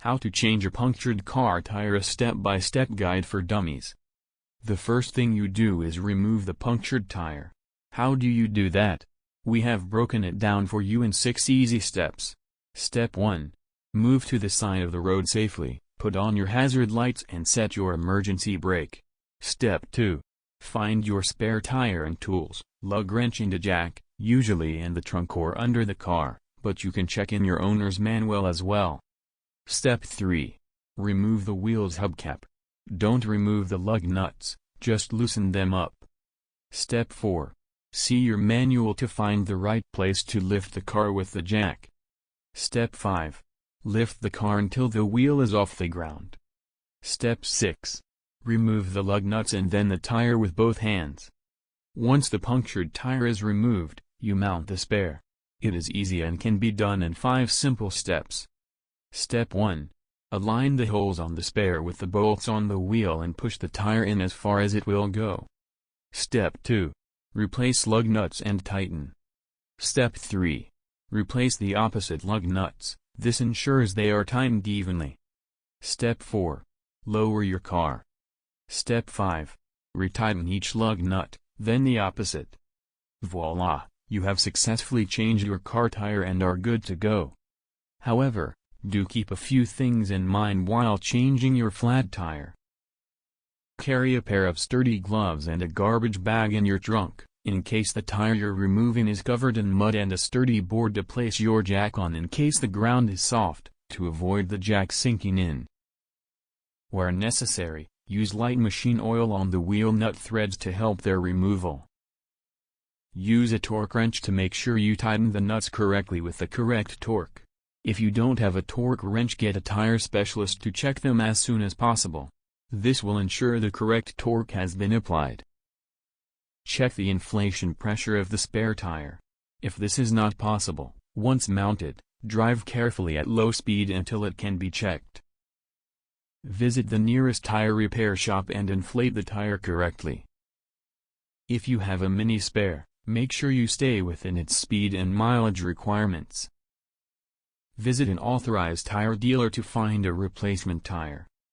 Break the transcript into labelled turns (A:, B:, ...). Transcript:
A: How to change a punctured car tire, a step-by-step guide for dummies. The first thing you do is remove the punctured tire. How do you do that? We have broken it down for you in 6 easy steps. Step 1. Move to the side of the road safely, put on your hazard lights and set your emergency brake. Step 2. Find your spare tire and tools, lug wrench and a jack, usually in the trunk or under the car, but you can check in your owner's manual as well. Step 3. Remove the wheel's hubcap. Don't remove the lug nuts, just loosen them up. Step 4. See your manual to find the right place to lift the car with the jack. Step 5. Lift the car until the wheel is off the ground. Step 6. Remove the lug nuts and then the tire with both hands. Once the punctured tire is removed, you mount the spare. It is easy and can be done in 5 simple steps. Step 1. Align the holes on the spare with the bolts on the wheel and push the tire in as far as it will go. Step 2. Replace lug nuts and tighten. Step 3. Replace the opposite lug nuts, this ensures they are tightened evenly. Step 4. Lower your car. Step 5. Retighten each lug nut, then the opposite. Voila, you have successfully changed your car tire and are good to go. However, do keep a few things in mind while changing your flat tire. Carry a pair of sturdy gloves and a garbage bag in your trunk, in case the tire you're removing is covered in mud, and a sturdy board to place your jack on in case the ground is soft, to avoid the jack sinking in. Where necessary, use light machine oil on the wheel nut threads to help their removal. Use a torque wrench to make sure you tighten the nuts correctly with the correct torque. If you don't have a torque wrench, get a tire specialist to check them as soon as possible. This will ensure the correct torque has been applied. Check the inflation pressure of the spare tire. If this is not possible, once mounted, drive carefully at low speed until it can be checked. Visit the nearest tire repair shop and inflate the tire correctly. If you have a mini spare, make sure you stay within its speed and mileage requirements. Visit an authorized tire dealer to find a replacement tire.